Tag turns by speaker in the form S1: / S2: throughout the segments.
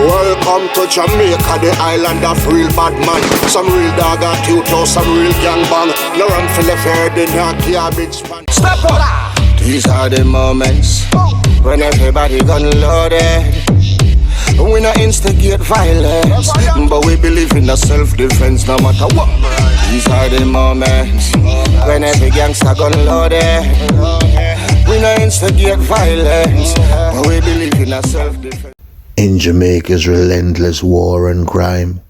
S1: Welcome to Jamaica, the island of real bad man. Some real dog at you, some real gang bang. No run for the fair, they not garbage pan. Step up! These are the moments when everybody gun loaded. We not instigate violence, but we believe in the self-defense no matter what. These are the moments when every gangster gun loaded. We not instigate violence, but we believe in the self-defense.
S2: In Jamaica's relentless war and crime,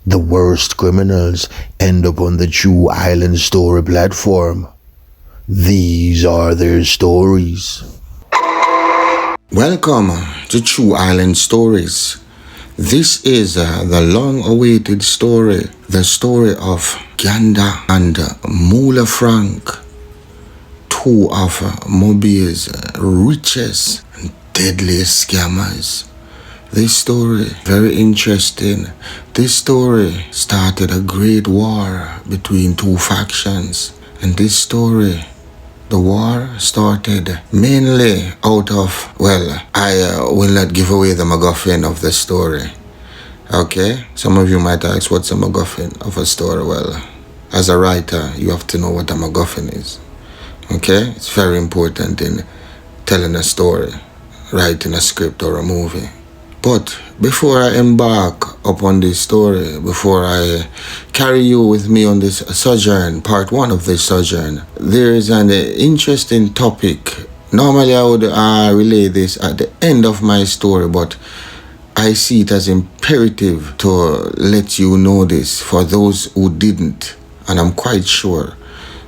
S2: the worst criminals end up on the True Island Story platform. These are their stories.
S3: Welcome to True Island Stories. This is the long-awaited story, the story of Ghanda and Mulah Frank, two of Mobay'S richest and deadliest scammers. This story, very interesting. This story started a great war between two factions. And this story, the war started mainly out of, well, I will not give away the MacGuffin of the story. Okay? Some of you might ask, what's a MacGuffin of a story? Well, as a writer, you have to know what a MacGuffin is. Okay? It's very important in telling a story, writing a script or a movie. But before I embark upon this story, before I carry you with me on this sojourn, part one of this sojourn, there is an interesting topic. Normally I would relay this at the end of my story, but I see it as imperative to let you know this for those who didn't. And I'm quite sure,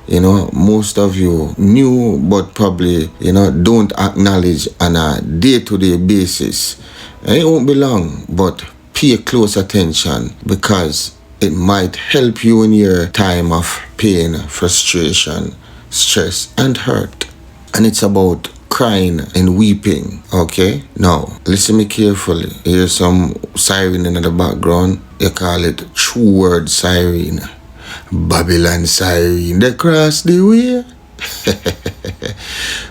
S3: most of you knew, but probably, don't acknowledge on a day-to-day basis. It won't be long, but pay close attention because it might help you in your time of pain, frustration, stress, and hurt. And it's about crying and weeping, okay? Now, listen me carefully. Here's some siren in the background. You call it true word siren. Babylon siren, they cross the way.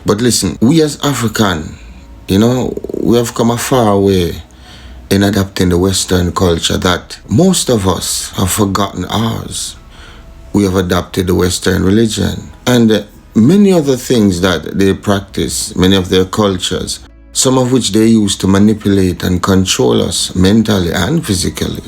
S3: But listen, we as African, we have come a far way in adapting the Western culture that most of us have forgotten ours. We have adopted the Western religion and many other things that they practice, many of their cultures, some of which they use to manipulate and control us mentally and physically.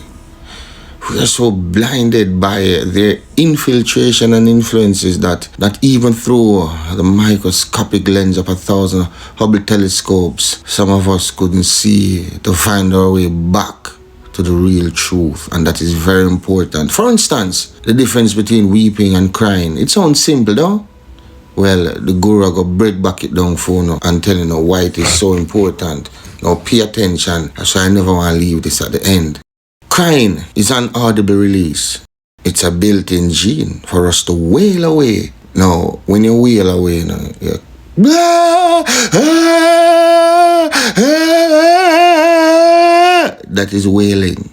S3: We are so blinded by their infiltration and influences that not even through the microscopic lens of 1,000 Hubble telescopes, some of us couldn't see to find our way back to the real truth. And that is very important. For instance, the difference between weeping and crying. It sounds simple though. Well, the guru got break back it down for you and telling you why it is so important. Now pay attention, so I never want to leave this at the end. Crying is an audible release. It's a built-in gene for us to wail away. Now, when you wail away, you're that is wailing.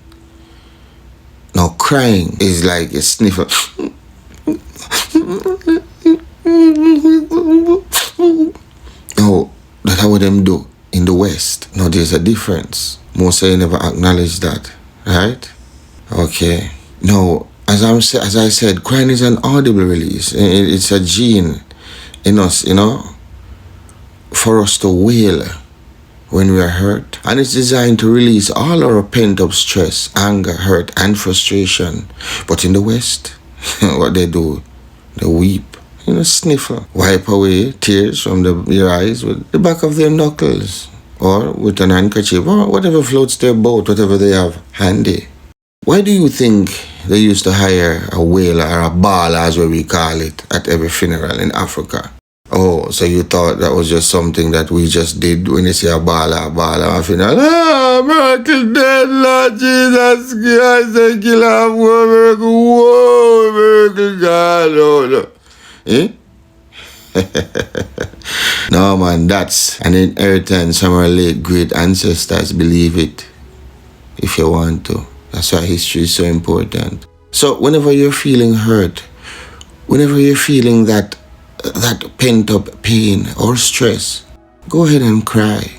S3: Now, crying is like a sniffle. Now, that's what them do in the West. Now, there's a difference. Most say never acknowledge that. Right? Okay. Now, as I said, crying is an audible release. It's a gene in us, for us to wail when we are hurt. And it's designed to release all our pent-up stress, anger, hurt, and frustration. But in the West, what they do, they weep, sniffle, wipe away tears from your eyes with the back of their knuckles. Or with an handkerchief, or whatever floats their boat, whatever they have handy. Why do you think they used to hire a wailer or a baller, as we call it, at every funeral in Africa? Oh, so you thought that was just something that we just did when you say a baller, a funeral? Miracle dead, Lord Jesus Christ, I kill off miracle God, Lord. Eh? No man, that's an inheritance from our late great ancestors. Believe it if you want to. That's why history is so important. So whenever you're feeling hurt, whenever you're feeling that pent up pain or stress, go ahead and cry.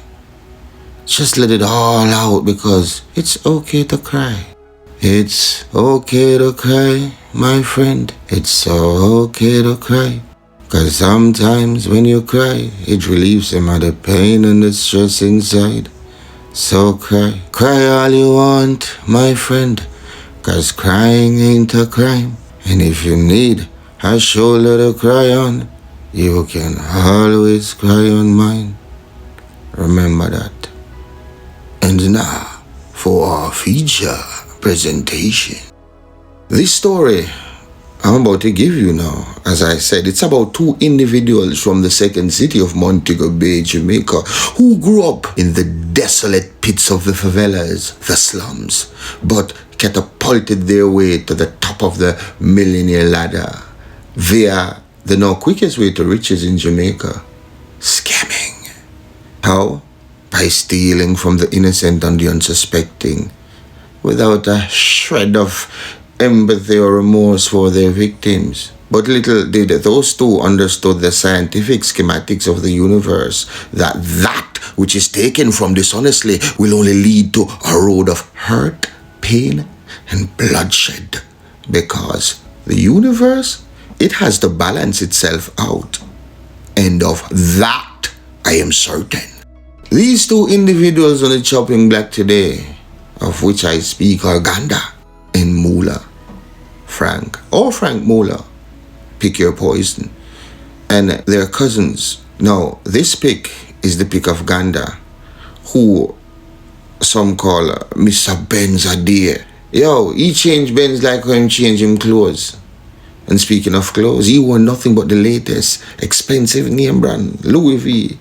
S3: Just let it all out because it's okay to cry. It's okay to cry, my friend. It's okay to cry. Cause sometimes when you cry, it relieves some of the pain and the stress inside. So cry. Cry all you want, my friend. Cause crying ain't a crime. And if you need a shoulder to cry on, you can always cry on mine. Remember that. And now, for our feature presentation. This story I'm about to give you now, as I said, it's about two individuals from the second city of Montego Bay, Jamaica, who grew up in the desolate pits of the favelas, the slums, but catapulted their way to the top of the millionaire ladder via the now quickest way to riches in Jamaica, scamming. How? By stealing from the innocent and the unsuspecting, without a shred of empathy or remorse for their victims. But little did those two understood the scientific schematics of the universe, that which is taken from dishonestly will only lead to a road of hurt, pain, and bloodshed. Because the universe, it has to balance itself out. And of that, I am certain. These two individuals on the chopping block today, of which I speak, are Ghanda and Mulah. Frank Mulah, pick your poison. And their cousins. Now, this pick is the pick of Ghanda, who some call Mr. Benz a day. Yo, he changed Benz like how him change him clothes. And speaking of clothes, he wore nothing but the latest expensive name brand, Louis V,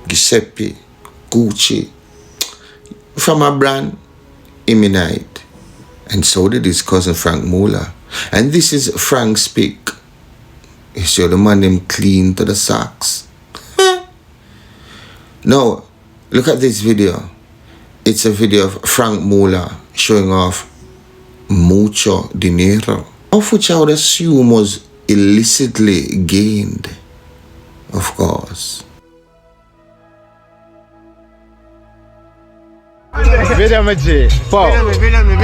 S3: Giuseppe, Gucci. From a brand, Iminite. And so did his cousin Frank Mulah. And this is Frank's pick. You show the man him clean to the socks. Now, look at this video. It's a video of Frank Mulah showing off mucho dinero, of which I would assume was illicitly gained, of course.
S4: Video me G. Fuck.
S5: Video me.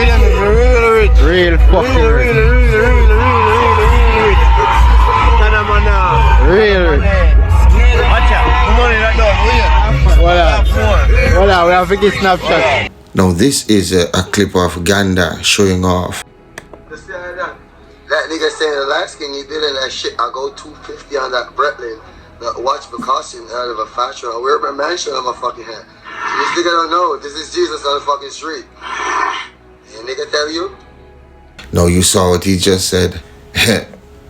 S4: Real fucking rich. Real rich.
S5: Watch out. Come on in that door.
S4: What up? We have to get snapshot.
S3: Now this is a clip of Ghanda showing off.
S6: That nigga saying the last thing he did in that shit, I go 250 on that Brvtally. The watch precaution out of a fashion. I wear my mansion on my fucking head. This nigga don't know. This is Jesus on the fucking street. And nigga tell you?
S3: Now you saw what he just said.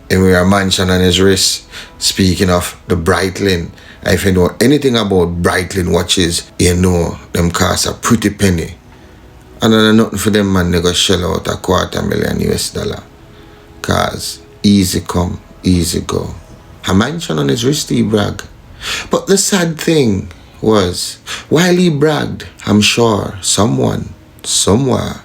S3: And we are mansion on his wrist. Speaking of the Brvtally, if you know anything about Brvtally watches, you know them cost a pretty penny. And then nothing for them man, they go shell out $250,000 US. Cause easy come, easy go. A mansion on his wrist, he brag. But the sad thing was, while he bragged, I'm sure someone, somewhere,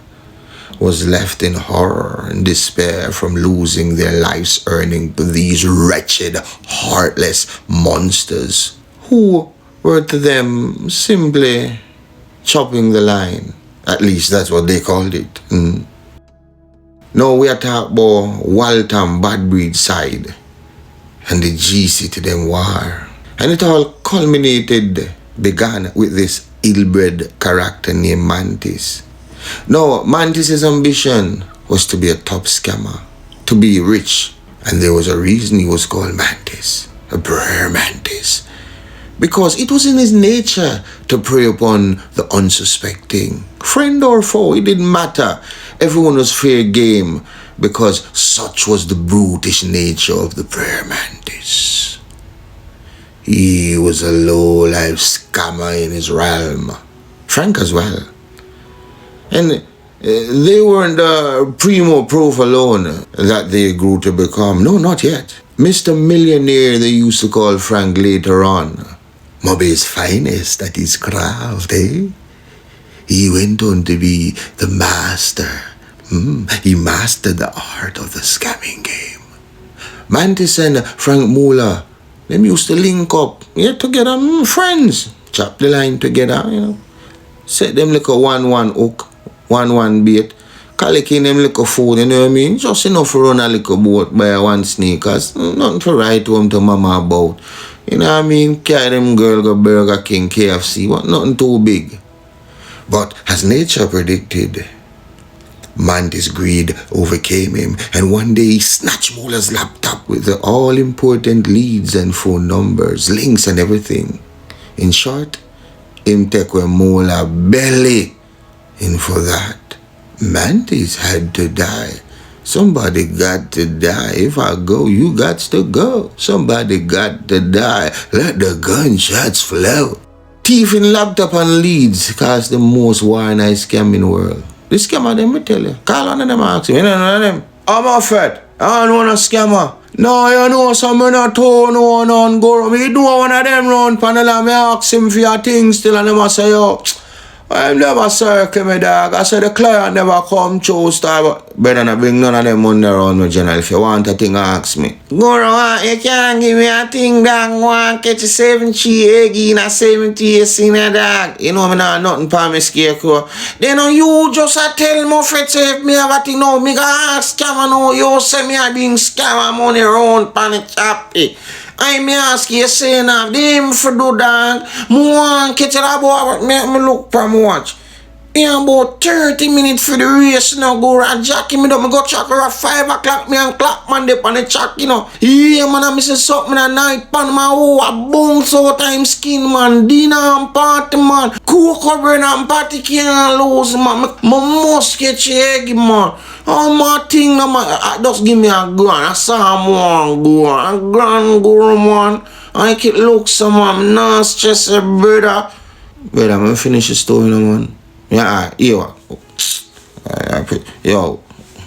S3: was left in horror and despair from losing their life's earning to these wretched, heartless monsters who were to them simply chopping the line. At least that's what they called it. Now we are talking about Waltham bad breed side and the GC to them war. And it all began with this ill-bred character named Mantis. Now, Mantis's ambition was to be a top scammer, to be rich. And there was a reason he was called Mantis, a prayer mantis. Because it was in his nature to prey upon the unsuspecting. Friend or foe, it didn't matter. Everyone was fair game because such was the brutish nature of the prayer mantis. He was a low-life scammer in his realm. Frank as well. And they weren't the primo proof alone that they grew to become. No, not yet. Mr. Millionaire they used to call Frank later on. Mobay'S finest at his craft, eh? He went on to be the master. He mastered the art of the scamming game. Mantis and Frank Mulah, them used to link up, together, friends. chop the line together, you know. Set them like a 1-1 hook, 1-1 bait. Collecting them like a food, you know what I mean? Just enough to run a little boat by one sneakers. Nothing to write home to mama about. You know what I mean? Carry them girl go Burger King, KFC. What? Nothing too big. But as nature predicted, Mantis' greed overcame him, and one day he snatched Mulah's laptop with the all-important leads and phone numbers, links and everything. In short, him take with Mulah belly. And for that, Mantis had to die. Somebody got to die. If I go, you got to go. Somebody got to die. Let the gunshots flow. Thieving laptop and leads cost the most war-night scam in the world. The scammer, them, me tell you. Call one of them, ask him. You know none of them. I'm offended. I don't want a scammer. No, you know, some men are torn on go. Me do one of them round panel and me ask him for your things still and them I say, yo, I never circle me, dog. I said the client never come through, star. Better not bring none of them money around me, General. If you want a thing, ask me. Go around, you can't give me a thing, dog. Want catch a 70 egg in a 70 in a dog. You know me not nothing for me scarecrow. Then you just tell me if me have a thing now. Me go ask scammer now. You say me I bring scammer money around pan the choppy. I me ask you saying them for do that. More catch it about make me look for me watch. Yeah, about 30 minutes for the race now. Go around Jackie me up. Me go check her at 5 o'clock. Me and clock man dey on the check, you know. Yeah, man, I miss something at night pan my a bounce out time skin, man. Dinner and party, man. Cocoa bread and party can't lose, man. Me must catch egg, man. All my thing, man. Just give me a grand. I saw one grand. A grand go, man. I keep look some, man. Not stress, brother. Brother, I'm finish the story, man. Yeah, yo,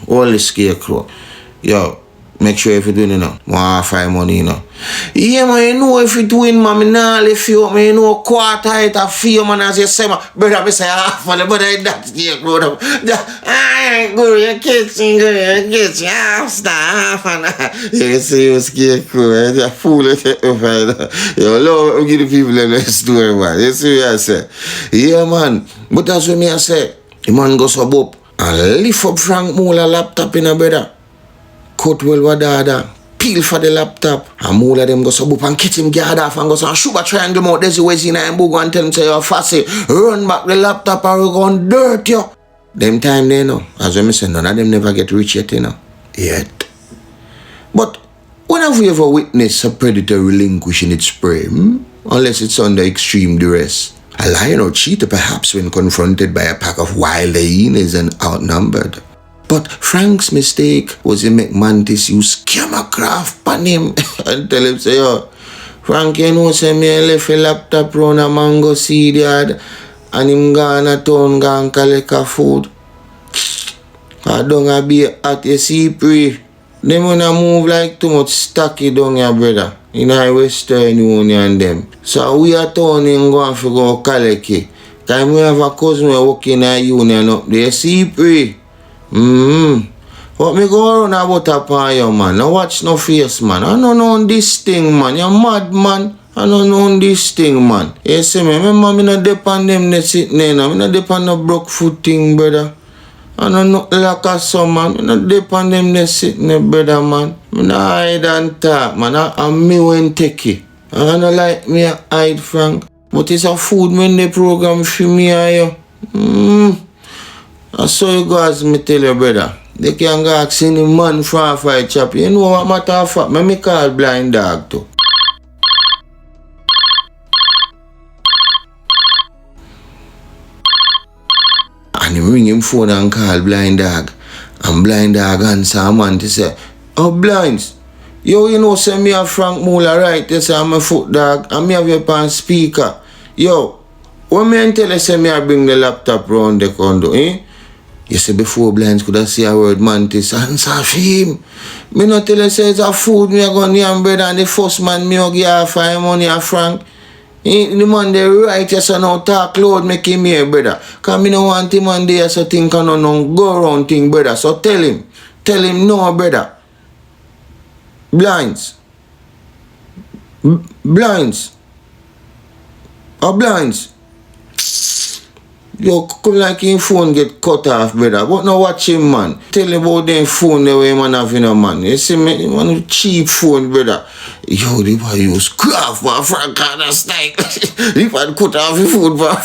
S3: all the scarecrow. Yo, make sure if you doing it now. More find money, you know. Yeah, man, you know if you doing, man, me nah left you up, man, you know, quarter it a few, man, as you say, man. Brother, me say half, man, but that's scarecrow. I ain't go to your kitchen, half star, half, and you see you scarecrow, man, you're fool at it, man. Yo, love, give the people the story, man. You see what I say? Yeah, man. But that's what me I say. The man goes up and lift up Frank Mulah laptop in a brother. Cut well wadada. Peel for the laptop. And Mulah them goes up and catch him guard off and goes and shoot a triangle mouth. There's a way in and go and tell him say you're fussy. Run back the laptop and we're going dirt you. Them time they know. As I say, none of them never get rich yet, you know. Yet. But when have we ever witnessed a predator relinquishing its prey? Unless it's under extreme duress. A lion or cheetah perhaps when confronted by a pack of wild hyenas and outnumbered. But Frank's mistake was to make Mantis use camera craft on him and tell him, say, yo, Frank, you know, say me left a laptop round a mango seed yard and him gone a town gone collect a food. I don't be at you see pre. Them wanna move like too much stocky down here, brother. In our Western Union them. So we are turning going to go collect it. Cause we have a cousin working in a union up there. See pre. What me go around about upon you, man? Now watch no face, man. I don't know this thing, man. You're mad, man. I don't know this thing, man. You see me? Remember me not depend them they sitting there now. Me not depend no broke foot thing, brother. I don't know like a son, man. I don't depend them they sitting there, brother, man. I don't hide and talk, man. I'm me when take it. I don't like me hide, Frank. But it's a food when they program for me and you. I saw you guys, me tell you, brother. They can go ask any man for a fight chop. You know what matter of fact? Me call blind dog too. And he ring him phone and call blind dog. And blind dog answer a man to say, oh, blinds. Yo, you know, say me a Frank Mulah, right? You say I'm a foot dog. And me have your pan speaker. Yo, when me tell you say me I bring the laptop round the condo, eh? You say before blinds could I see a word Mantis answer for him. Me not tell you say it's a food me a go name bread and the first man me a give her 5 money a Frank. The man they right yes and now talk loud make him here, brother. Cause me no want him man there so think I no go around thing, brother. So tell him no, brother. Blinds. Blinds. blinds. Yo, come like him phone get cut off, brother. But now watch him, man. Tell him about them phone the way man have, man. You see me, man, cheap phone, brother. Yo, the boy use craft for Frank Carter style. If I cut off the phone for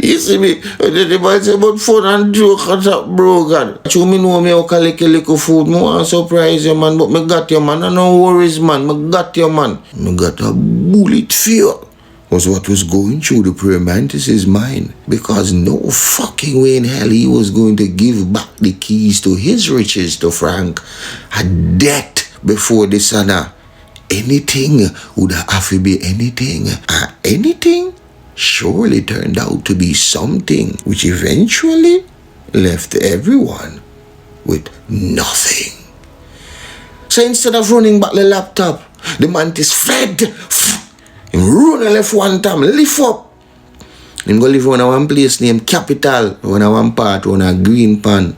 S3: you see me, the boy say about phone and joke cut up, bro, God. You me know me how collect a little food. Me want surprise you, man, but me got you, man. And no worries, man. Me got you, man. Me got a bullet for you. Was what was going through the prayer mantis's mind, because no fucking way in hell he was going to give back the keys to his riches to Frank. A debt before the Sana. Anything would have to be anything. Anything surely turned out to be something, which eventually left everyone with nothing. So instead of running back the laptop, the mantis fled. Him run and left one time, lift up. Him go live on a one place named Capital, on a one part, on a green pan.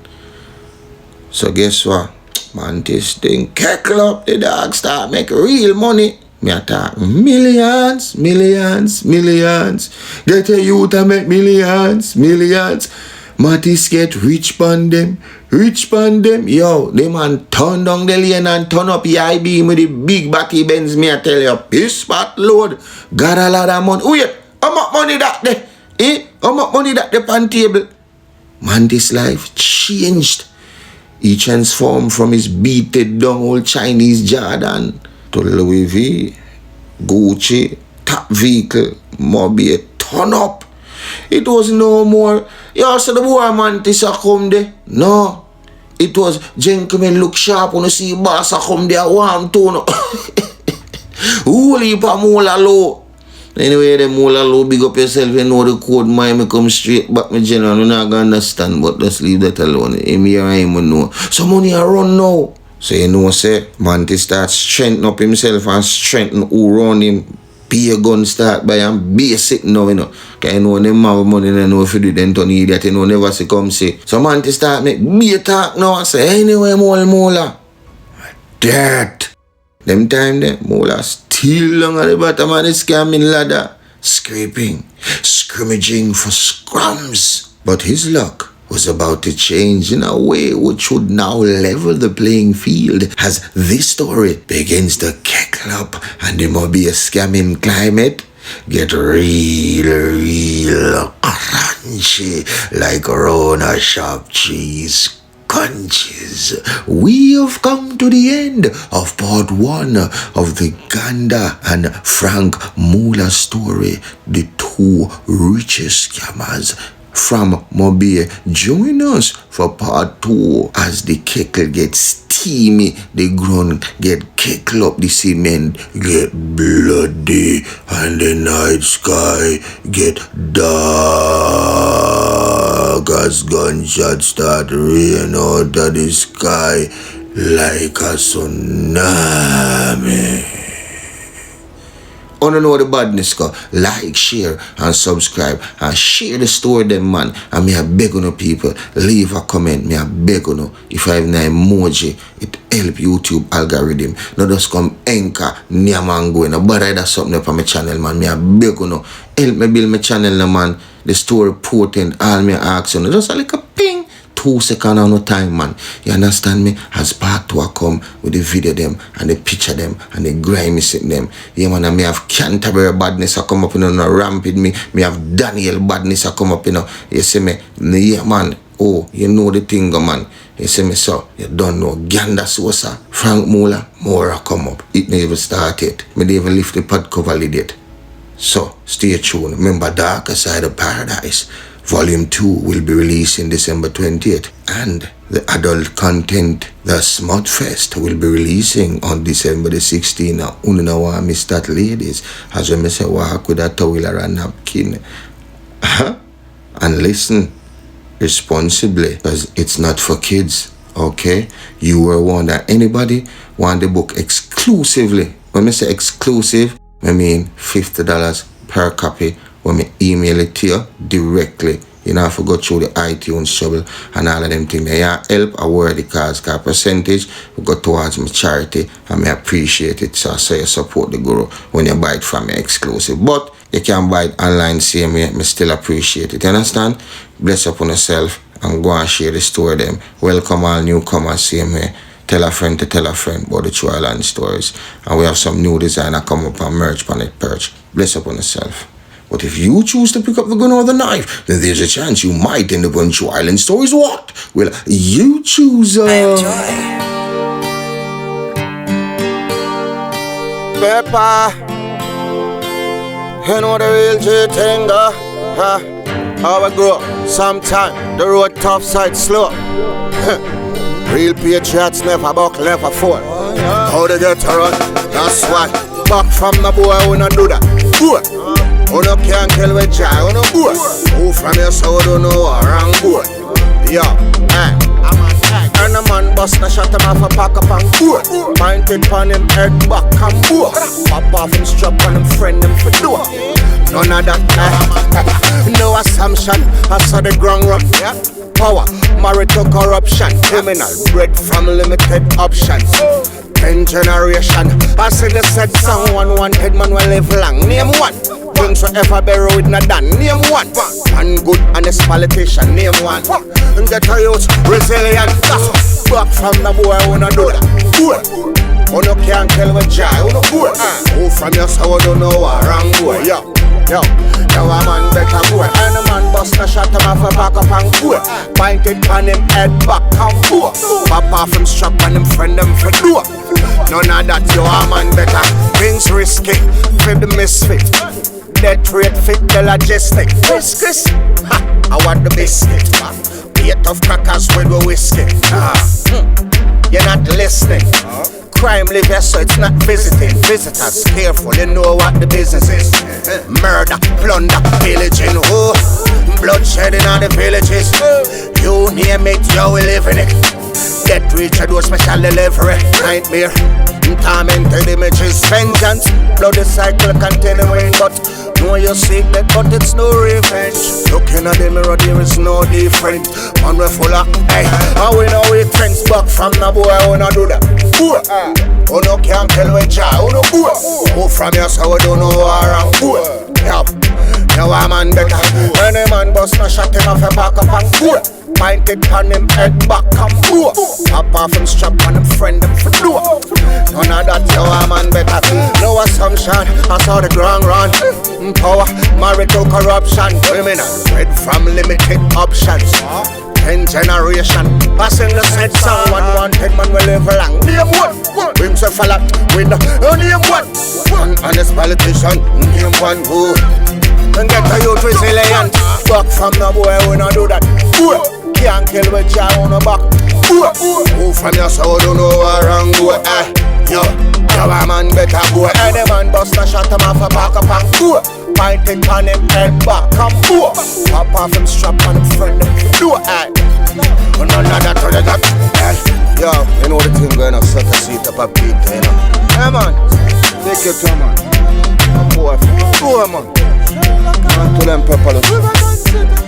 S3: So guess what? Mantis thing cackle up, the dog start make real money. Me attack millions. Get a youth and make millions. Mantis get rich pan them. Yo, the man turn down the lane and turn up the I-beam with the big batty Benz, me I tell you. Piss pot load. Got a lot of money. Wait, how much money that there? How much money that there on table? Mantis' life changed. He transformed from his beaten down old Chinese Jordan to Louis V, Gucci, top vehicle, Mobay'S, turn up. It was no more, yo, so the boy Mantis a come there. No. It was, gentlemen look sharp when you see boss a come there, warm tone. Holy pa Mulah low. Anyway, the Mulah low, big up yourself, you know the code, me come straight back, my general, you're not gonna understand, but just leave that alone. Him here I am know. So money a run now. So you know, say, Mantis start strengthen up himself and strengthen who run him. Pay a gun start by and basic now, you know. Cause you know them have money, they know if you do them to need that, you know, never see come say. So Mantis start make be talk now and say, anyway, Mulah. That. Them time there, Mulah still long at the bottom of the scamming ladder. Scraping, scrimmaging for scrums. But his luck was about to change in a way which would now level the playing field as this story begins to cackle up and the Mobay'S scamming climate get real crunchy like Rona sharp cheese crunches. We have come to the end of part 1 of the Ghanda and Frank Mulah story, the two richest scammers from Mobay'S. Join us for part 2 as the kettle gets steamy, the ground get keckle up, the cement get bloody, and the night sky get dark as gunshots start rain out of the sky like a tsunami. Wanna know the badness go? Like, share, and subscribe, and share the story them, man. And me a beg on people, leave a comment. Me a beg on if I have an emoji, it help YouTube algorithm. Not just come anchor, near man going. No bother that something up on my channel, man. Me a beg on help me build my channel, man. The story potent, all me ask you, just like a ping. 2 seconds on no time, man. You understand me? As part 2 I come with the video them and the picture them and the grimy sit them. Yeah, man, and me have Canterbury badness I come up, you know, no ramp with me. Me have Daniel badness I come up, you know. You see me? Yeah, man. Oh, you know the thing, man. You see me, so you don't know. Ghanda Sosa, Frank Mulah, more I come up. It never started. Me they even lift the pod cover lid yet. So, stay tuned. Remember Darker Side of Paradise. Volume 2 will be released in December 20th, and the adult content, the Smut Fest, will be releasing on December the 16th. Now, you know what I miss that, ladies, as when I say walk with a towel or a napkin. And listen responsibly, because it's not for kids, okay? You were warned that anybody want the book exclusively. When I say exclusive, I mean $50 per copy. When me email it to you directly, You know, if you go through the iTunes trouble and all of them things, they help a worthy cause percentage will go towards my charity, and I appreciate it. So you support the guru when you buy it from me exclusive. But you can buy it online same way, I still appreciate it. You understand? Bless upon yourself and go and share the story them. Welcome all newcomers same way. Tell a friend to tell a friend about the True Island stories. And we have some new designer come up and merch on it perch. Bless upon yourself. But if you choose to pick up the gun or the knife, then there's a chance you might end up on True Island stories. What? Well, you choose
S1: Pepper, you know the real G-thing, huh? How we grow, sometime the road tough side slow. Real patriots never buckle, never fall. How they get around, that's why. Back from the boy, we not do that. Boy, who no can't kill with joy, who no boy. Who from your soul don't know a wrong boy. Yo, and a man bust a shot him off a pack up and board. Pointed on him head back and board. Pop off him strap on him friend him for door. None of that, no assumption. I saw the ground run, power, married to corruption. Criminal, bred from limited options. 10 generation, I see the said someone wanted man will live long. Name one. Things forever buried with no done. Name one. One good honest politician. Name one. And get a youth resilient. Back from the boy who no do that. Boy, who no can't tell with joy. Who no boy. Who from your soul don't know a wrong boy. Yo, now a man better boy. And a man bust a shot him off a back up and boy. Pointed on him head back and boy. Pop off him strap on him friend them for door. None of that, you a man better. Things risky, for the misfit. Death rate fit the logistic. Chris, I want the biscuit. Plate of crackers with the whiskey. You're not listening. Crime live here, so it's not visiting. Visitors, careful, you know what the business is. Murder, plunder, pillaging. Oh, bloodshed in all the villages. You name it, yo, we live in it. Get rich, I do special delivery. Nightmare, tormented images. Vengeance, bloody cycle continuing. But know you seek that, but it's no revenge. Looking at the mirror, there is no different. Man, we're full of, hey, and we know we trends back from the boy, who no do that. Boy, who no can't tell with joy, who no boy. Who from your soul, we don't know around, boy. Yup, now a man better. When a man bust no shot him off a back up and boy. Pointed on him head back and boy. Pop off him strap on him friend him for door. None of that, now a man better. No assumption, I saw the ground run. Power, married to corruption. Criminal, bred from limited options. 10 generation, passing the said someone wanted man will live long. Name one, brings a fella with the name one. One honest politician, name one who. And get a youth resilient. Back from the boy, we not do that. Can't kill with joy on the back. Who from your soul don't know a wrong boy. Yo, a man better boy. Any man bust a shot him off a back up and boy. Pointed on him head back and boy. Pop off him strap on him friend him for door. None of that to the that. Yo, you know the thing going on suck a seat up a beat, you know. Hey man, take your time man. Boy, man. Man to them pepper.